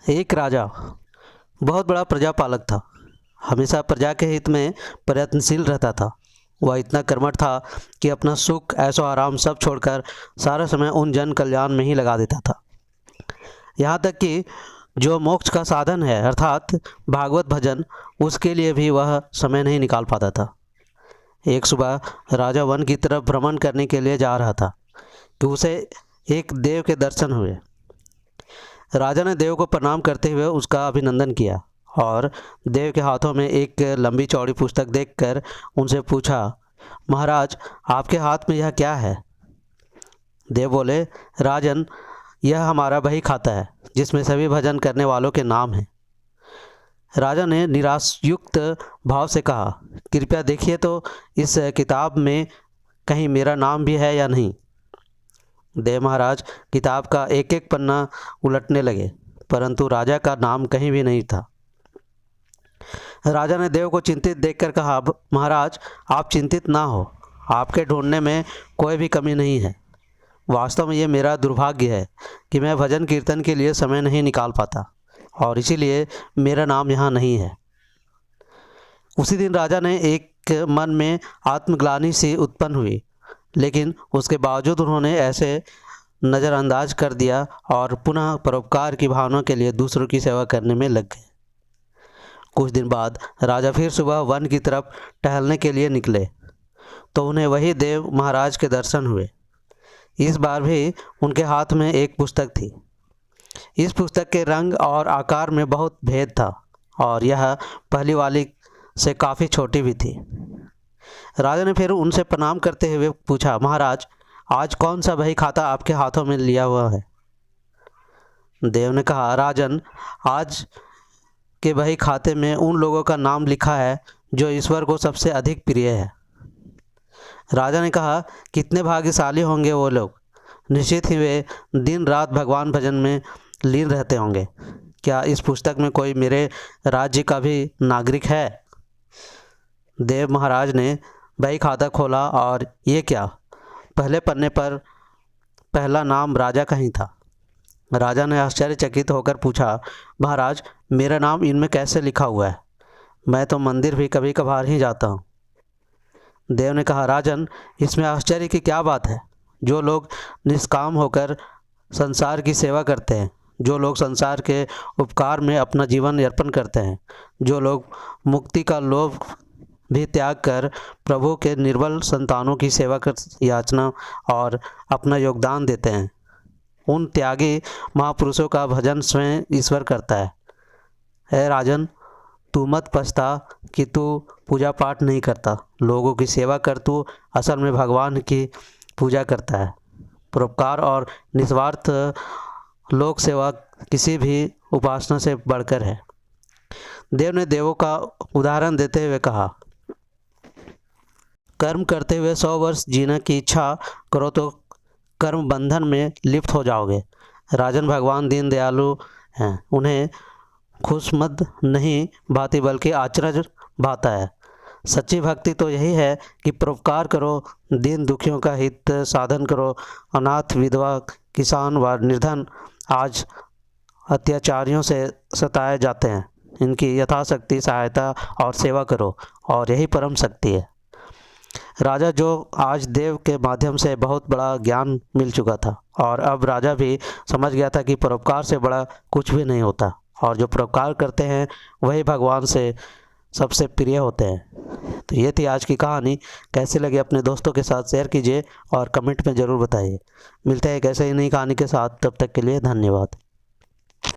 एक राजा बहुत बड़ा प्रजापालक था। हमेशा प्रजा के हित में प्रयत्नशील रहता था। वह इतना कर्मठ था कि अपना सुख ऐशो आराम सब छोड़कर सारा समय उन जन कल्याण में ही लगा देता था। यहाँ तक कि जो मोक्ष का साधन है अर्थात भागवत भजन, उसके लिए भी वह समय नहीं निकाल पाता था। एक सुबह राजा वन की तरफ भ्रमण करने के लिए जा रहा था कि उसे एक देव के दर्शन हुए। राजा ने देव को प्रणाम करते हुए उसका अभिनंदन किया और देव के हाथों में एक लंबी चौड़ी पुस्तक देखकर उनसे पूछा, महाराज आपके हाथ में यह क्या है? देव बोले, राजन यह हमारा बही खाता है जिसमें सभी भजन करने वालों के नाम हैं। राजा ने निराशयुक्त भाव से कहा, कृपया देखिए तो इस किताब में कहीं मेरा नाम भी है या नहीं। देव महाराज किताब का एक एक पन्ना उलटने लगे, परंतु राजा का नाम कहीं भी नहीं था। राजा ने देव को चिंतित देखकर कहा, महाराज आप चिंतित ना हो, आपके ढूंढने में कोई भी कमी नहीं है। वास्तव में ये मेरा दुर्भाग्य है कि मैं भजन कीर्तन के लिए समय नहीं निकाल पाता और इसीलिए मेरा नाम यहाँ नहीं है। उसी दिन राजा ने एक मन में आत्मग्लानि सी उत्पन्न हुई, लेकिन उसके बावजूद उन्होंने ऐसे नज़रअंदाज कर दिया और पुनः परोपकार की भावना के लिए दूसरों की सेवा करने में लग गए। कुछ दिन बाद राजा फिर सुबह वन की तरफ टहलने के लिए निकले तो उन्हें वही देव महाराज के दर्शन हुए। इस बार भी उनके हाथ में एक पुस्तक थी। इस पुस्तक के रंग और आकार में बहुत भेद था और यह पहली वाली से काफ़ी छोटी भी थी। राजा ने फिर उनसे प्रणाम करते हुए पूछा, महाराज आज कौन सा बही खाता आपके हाथों में लिया हुआ है? देव ने कहा, राजन आज के बही खाते में उन लोगों का नाम लिखा है जो ईश्वर को सबसे अधिक प्रिय है। राजा ने कहा, कितने भाग्यशाली होंगे वो लोग, निश्चित ही वे दिन रात भगवान भजन में लीन रहते होंगे। क्या इस पुस्तक में कोई मेरे राज्य का भी नागरिक है? देव महाराज ने बही खाता खोला और ये क्या, पहले पन्ने पर पहला नाम राजा का ही था। राजा ने आश्चर्यचकित होकर पूछा, महाराज मेरा नाम इनमें कैसे लिखा हुआ है? मैं तो मंदिर भी कभी कभार ही जाता हूँ। देव ने कहा, राजन इसमें आश्चर्य की क्या बात है? जो लोग निष्काम होकर संसार की सेवा करते हैं, जो लोग संसार के उपकार में अपना जीवन अर्पण करते हैं, जो लोग मुक्ति का लोभ भी त्याग कर प्रभु के निर्बल संतानों की सेवा कर याचना और अपना योगदान देते हैं, उन त्यागी महापुरुषों का भजन स्वयं ईश्वर करता है। हे राजन तू मत पछता कि तू पूजा पाठ नहीं करता, लोगों की सेवा कर, तू असल में भगवान की पूजा करता है। परोपकार और निस्वार्थ लोक सेवा किसी भी उपासना से बढ़कर है। देव ने देवों का उदाहरण देते हुए कहा, कर्म करते हुए 100 वर्ष जीने की इच्छा करो तो कर्म बंधन में लिप्त हो जाओगे। राजन भगवान दीन दयालु हैं, उन्हें खुशमद नहीं भाती बल्कि आचरण भाता है। सच्ची भक्ति तो यही है कि परोपकार करो, दीन दुखियों का हित साधन करो। अनाथ विधवा किसान व निर्धन आज अत्याचारियों से सताए जाते हैं, इनकी यथाशक्ति सहायता और सेवा करो और यही परम शक्ति है। राजा जो आज देव के माध्यम से बहुत बड़ा ज्ञान मिल चुका था और अब राजा भी समझ गया था कि परोपकार से बड़ा कुछ भी नहीं होता और जो परोपकार करते हैं वही भगवान से सबसे प्रिय होते हैं। तो ये थी आज की कहानी। कैसे लगे अपने दोस्तों के साथ शेयर कीजिए और कमेंट में ज़रूर बताइए। मिलते हैं एक ऐसे ही नई कहानी के साथ, तब तक के लिए धन्यवाद।